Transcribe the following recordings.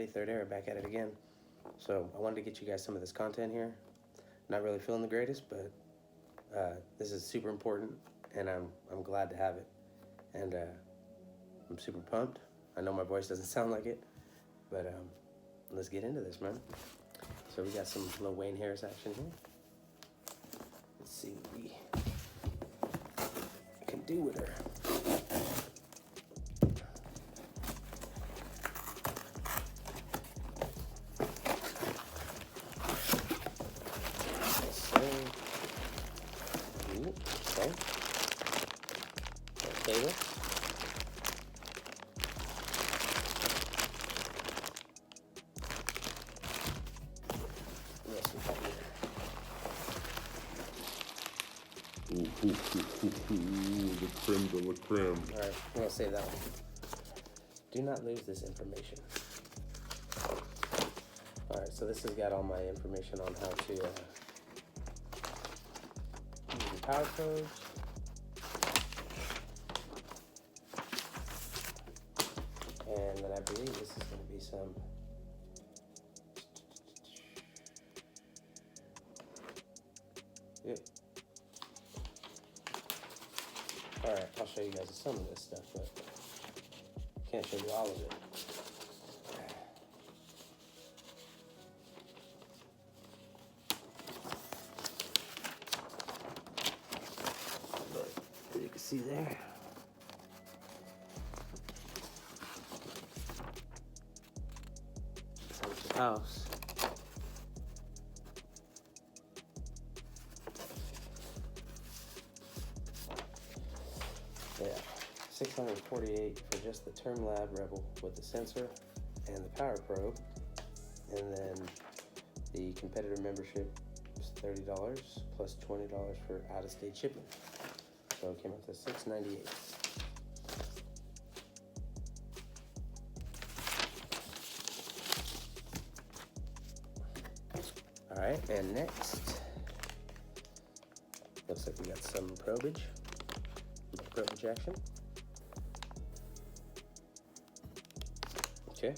everybody, Third Era back at it again. So I wanted to get you guys some of this content here. Not really feeling the greatest, but this is super important, and I'm glad to have it. And I'm super pumped. I know my voice doesn't sound like it, but let's get into this, man. So we got some Lil Wayne Harris action here. Let's see what we can do with her. Okay. Cable. What else we got here? The creme de la creme. Alright, I'm gonna save that one. Do not lose this information. Alright, so this has got all my information on how to use the power codes. And then I believe this is going to be some Alright, I'll show you guys some of this stuff, but can't show you all of it. But as you can see there, that's the house. Yeah, $648 for just the Term Lab Rebel with the sensor and the power probe, and then the competitor membership is $30 plus $20 for out-of-state shipping. So it came up to $698. All right, and next, looks like we got some probage action. Okay.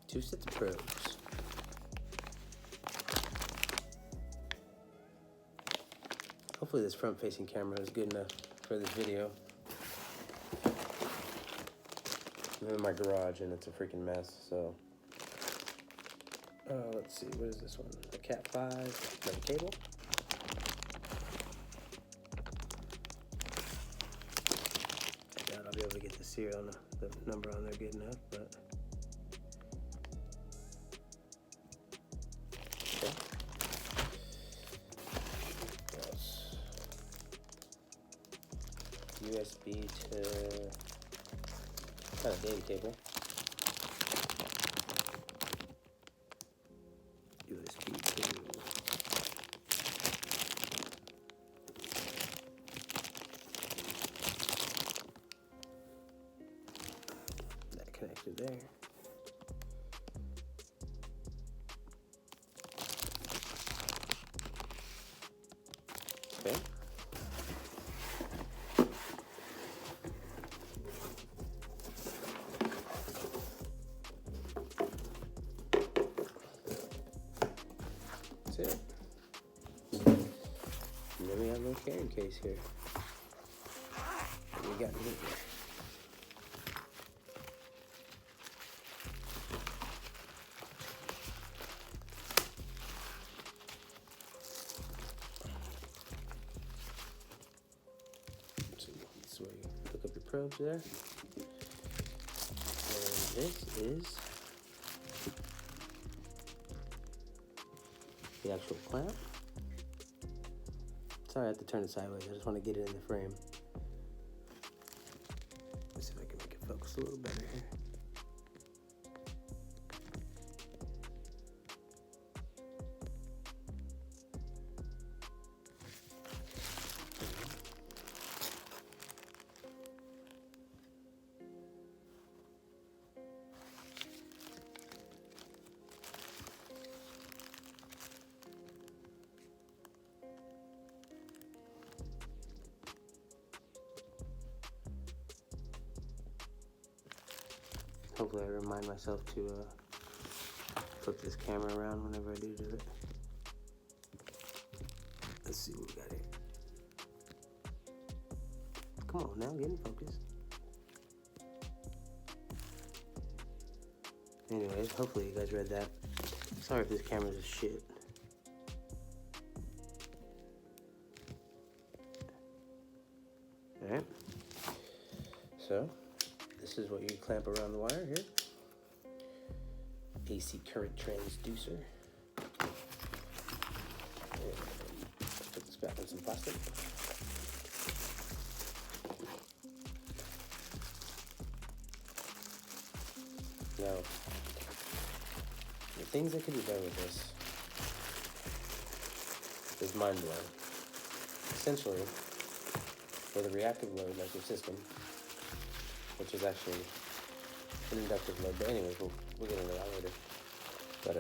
Two sets of probes. Hopefully this front-facing camera is good enough for this video. I'm in my garage and it's a freaking mess, so. Let's see, what is this one? A Cat 5, another cable. I doubt I'll be able to get the serial, the number on there good enough, but. Okay. What else? USB to kind of data cable. USB to that connector there. Okay. That's it. And then we have a little carrying case here. What we got in here? So this is where you hook up your probes there. And this is the actual clamp. Sorry, I have to turn it sideways. I just want to get it in the frame. Let's see if I can make it focus a little better here. hopefully I remind myself to flip this camera around whenever I do it. Let's see what we got here. Come on now, get in focus. Anyways, hopefully you guys read that. Sorry if this camera's a shit. Alright. So, this is what you clamp around the wire here. AC current transducer. And put this back in some plastic. Now, the things that can be done with this is mind-blowing. Essentially, with a reactive load like your system, which is actually an inductive load, but anyways, we'll get into that later. But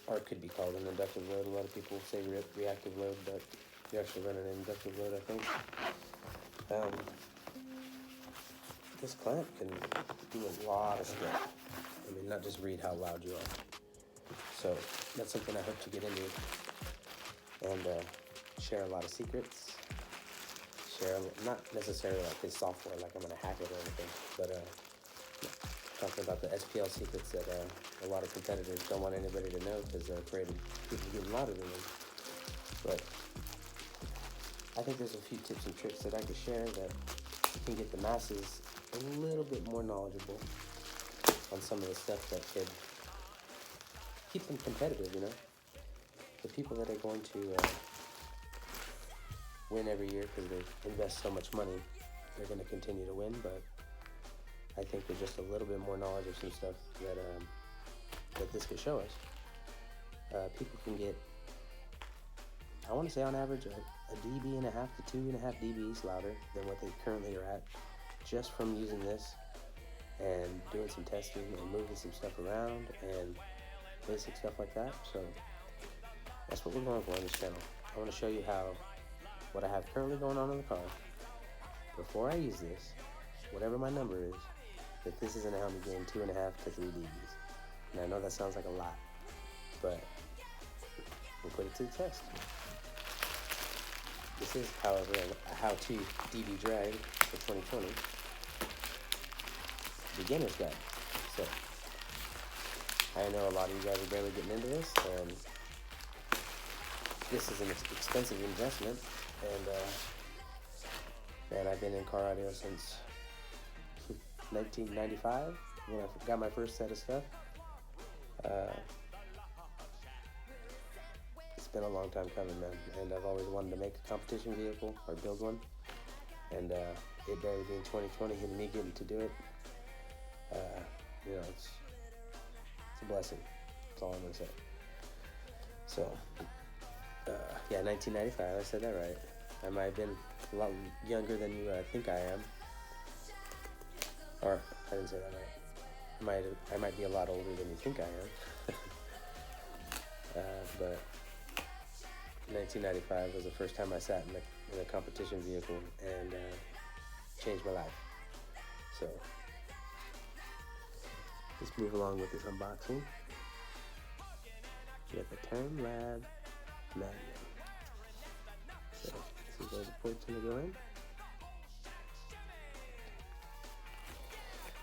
or it could be called an inductive load. A lot of people say reactive load, but you're actually running an inductive load, I think. This clamp can do a lot of stuff. I mean, not just read how loud you are. So that's something I hope to get into and share a lot of secrets. Share, not necessarily like his software, like I'm gonna hack it or anything, but talking about the SPL secrets that a lot of competitors don't want anybody to know because they're afraid of people getting louder than them. But I think there's a few tips and tricks that I could share that can get the masses a little bit more knowledgeable on some of the stuff that could keep them competitive, you know? The people that are going to win every year because they invest so much money, they're going to continue to win, but I think with just a little bit more knowledge of some stuff that that this could show us, people can get, I want to say on average, a dB and a half to 2.5 dBs louder than what they currently are at, just from using this and doing some testing and moving some stuff around and basic stuff like that. So that's what we're going for on this channel. I want to show you how what I have currently going on in the car, before I use this, whatever my number is, that this is going to help me gain 2.5 to 3 dBs. And I know that sounds like a lot, but we'll put it to the test. This is, however, a how-to dB drag for 2020 beginner's guide. So I know a lot of you guys are barely getting into this, and this is an expensive investment. And I've been in car audio since 1995 when I got my first set of stuff. It's been a long time coming, man, and I've always wanted to make a competition vehicle or build one, and it barely being 2020 and me getting to do it, you know, it's a blessing. That's all I'm gonna say. So yeah, 1995, I said that right. I might have been a lot younger than you think I am. Or, I didn't say that right. I might be a lot older than you think I am. But 1995 was the first time I sat in a competition vehicle and changed my life. So, let's move along with this unboxing. We got the Term Lab Magnum. So, see those ports gonna go in.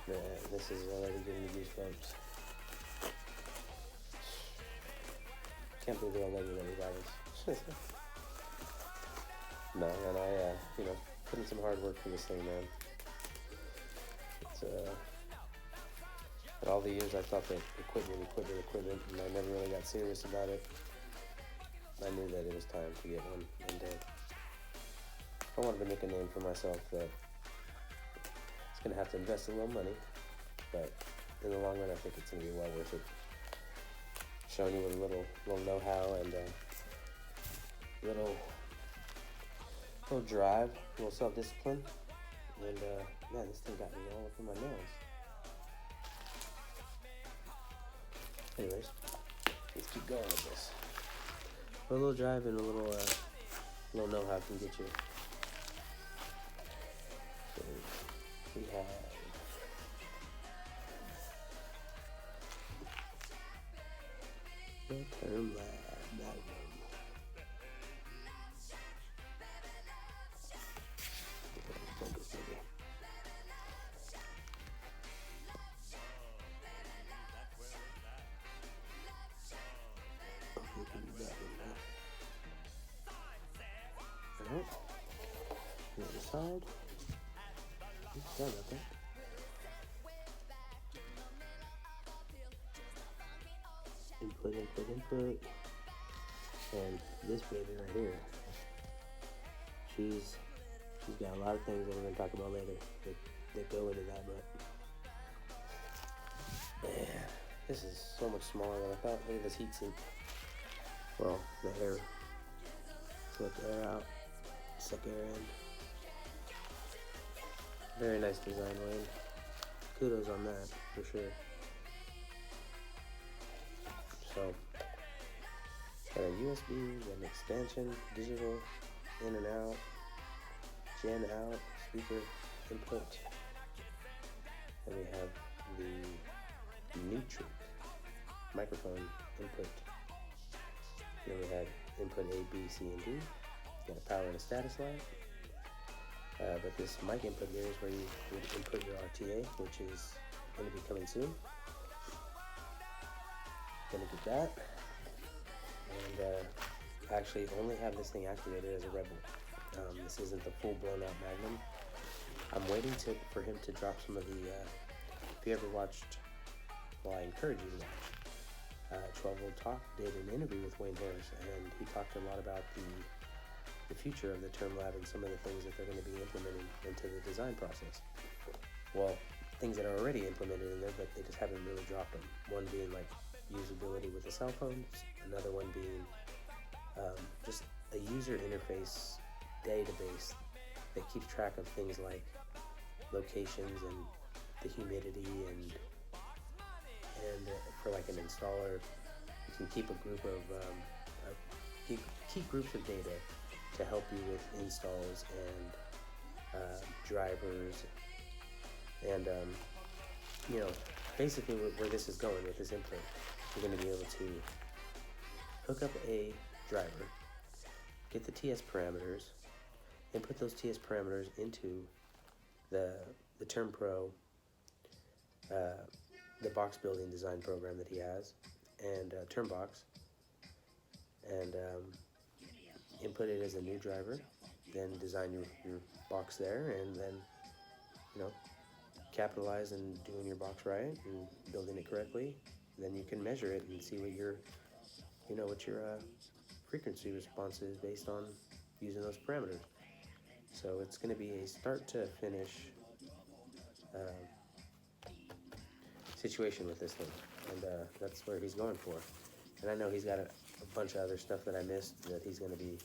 Man, this is already giving me goosebumps. Can't believe they already let me buy this. No, and I, you know, put in some hard work for this thing, man. It's, but all the years I thought that equipment, and I never really got serious about it. I knew that it was time to get one, and I wanted to make a name for myself that it's gonna have to invest a little money, but in the long run, I think it's gonna be well worth it. Showing you a little know-how and little drive, a little self-discipline, and man, this thing got me all up in my nails. Anyways, let's keep going with this. A little drive and a little know-how can get you. So we have The Term Lab Magnum. Focus, baby. Hopefully we can do that one now. Alright. The other side. Oops, sorry about that. Input. And this baby right here, she's got a lot of things that we're going to talk about later that go into that, but man, this is so much smaller than I thought. Look at this heat sink. Well, the air, flip air out, suck air in. Very nice design, Wayne. Kudos on that, for sure. So, got a USB, an expansion, digital, in and out, gen out, speaker input. And we have the neutral microphone input. Then we have input A, B, C, and D. Got a power and a status light. But this mic input here is where you would input your RTA, which is going to be coming soon. Gonna get that. And actually only have this thing activated as a Rebel. This isn't the full blown out Magnum. I'm waiting for him to drop some of the, if you ever watched, well, I encourage you to watch, 12 Volt Talk did an interview with Wayne Harris, and he talked a lot about the future of the Term Lab and some of the things that they're going to be implementing into the design process. Well, things that are already implemented in there, but they just haven't really dropped them. One being like usability with the cell phones, another one being just a user interface database that keeps track of things like locations and the humidity, and for like an installer, you can keep a group of keep groups of data to help you with installs and drivers, and you know, basically where this is going with this input, you're going to be able to hook up a driver, get the TS parameters, input those TS parameters into the Term Pro, the box building design program that he has, and Term Box, and input it as a new driver, then design your box there, and then, you know, capitalize in doing your box right and building it correctly. Then you can measure it and see what your frequency response is based on using those parameters. So it's going to be a start to finish situation with this thing, and that's where he's going for. And I know he's got a bunch of other stuff that I missed that he's going to be,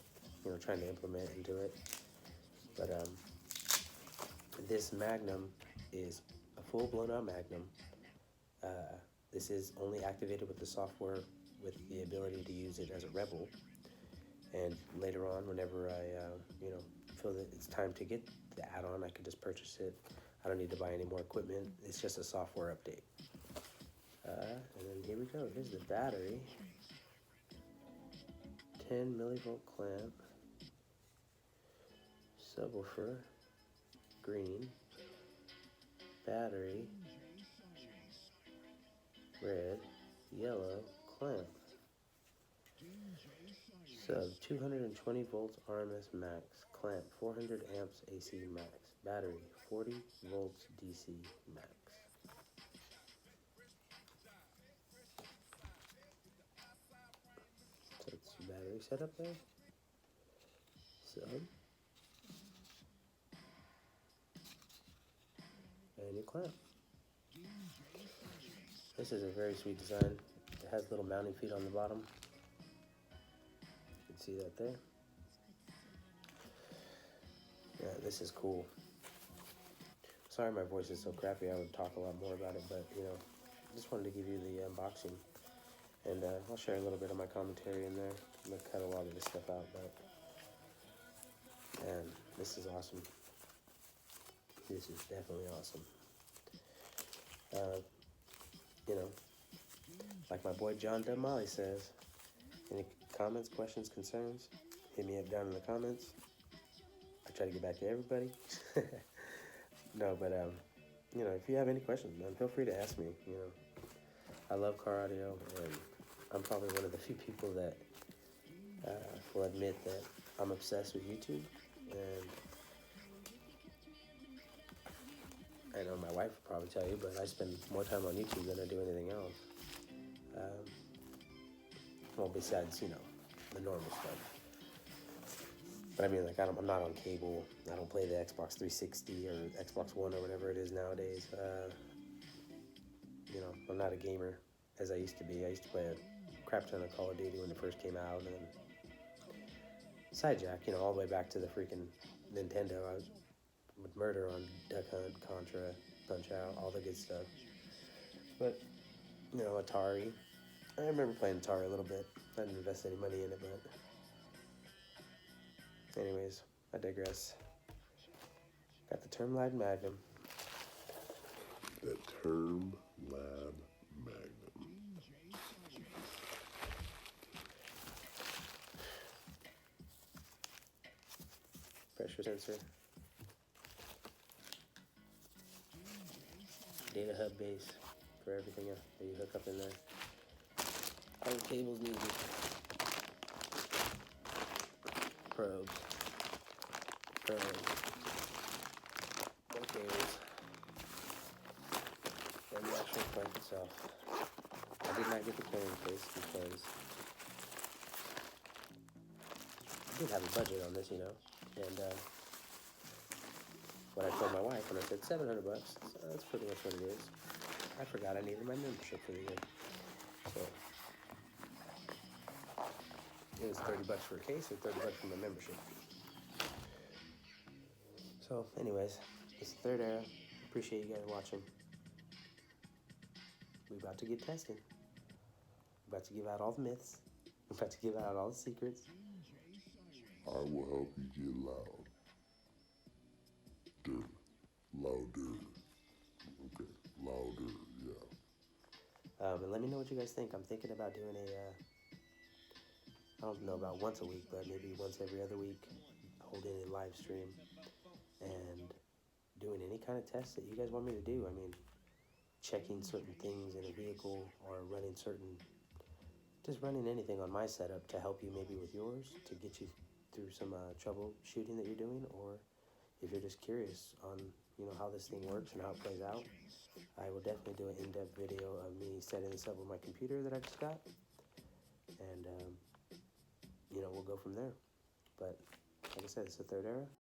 you know, trying to implement into it. But this Magnum is a full blown out Magnum. This is only activated with the software with the ability to use it as a Rebel. And later on, whenever I, you know, feel that it's time to get the add-on, I can just purchase it. I don't need to buy any more equipment. It's just a software update. And then here we go. Here's the battery. 10 millivolt clamp. Subwoofer. Green. Battery. Red. Yellow. Clamp. Sub 220 volts RMS max. Clamp 400 amps AC max. Battery 40 volts DC max. So it's battery setup there. Sub. And your clamp. This is a very sweet design. It has little mounting feet on the bottom. You can see that there. Yeah, this is cool. Sorry my voice is so crappy, I would talk a lot more about it, but, you know, just wanted to give you the unboxing. And I'll share a little bit of my commentary in there. I'm going to cut a lot of this stuff out, but, man, this is awesome. This is definitely awesome. You know, like my boy John Dumolly says, any comments, questions, concerns, hit me up down in the comments. I try to get back to everybody. No, but you know, if you have any questions, man, feel free to ask me. You know, I love car audio, and I'm probably one of the few people that will admit that I'm obsessed with YouTube, and I know my wife will probably tell you, but I spend more time on YouTube than I do anything else. Well, besides, you know, the normal stuff. But I mean, like, I'm not on cable. I don't play the Xbox 360 or Xbox One or whatever it is nowadays. You know, I'm not a gamer as I used to be. I used to play a crap ton of Call of Duty when it first came out, and Sidejack, you know, all the way back to the freaking Nintendo. I was with Murder on Duck Hunt, Contra, Punch Out, all the good stuff. But, you know, Atari. I remember playing Atari a little bit. I didn't invest any money in it, but anyways, I digress. Got the Term Lab Magnum. The Term Lab Magnum. Pressure sensor. Data hub base for everything else that you hook up in there. All the cables needed. Probes. More cables. And the actual crank itself. I did not get the carrying case because I did have a budget on this, you know. And what I told my wife when I said $700, so that's pretty much what it is. I forgot I needed my membership for the year. So it was $30 for a case and $30 for my membership. So anyways, it's the third era. Appreciate you guys watching. We're about to get tested. We're about to give out all the myths. We're about to give out all the secrets. I will help you get loud. Louder. Okay, louder, yeah. And let me know what you guys think. I'm thinking about doing I don't know about once a week, but maybe once every other week, holding a live stream and doing any kind of tests that you guys want me to do. I mean, checking certain things in a vehicle or just running anything on my setup to help you maybe with yours, to get you through some troubleshooting that you're doing, or if you're just curious on, you know, how this thing works and how it plays out, I will definitely do an in-depth video of me setting this up with my computer that I just got, and you know, we'll go from there. But like I said, it's the third era.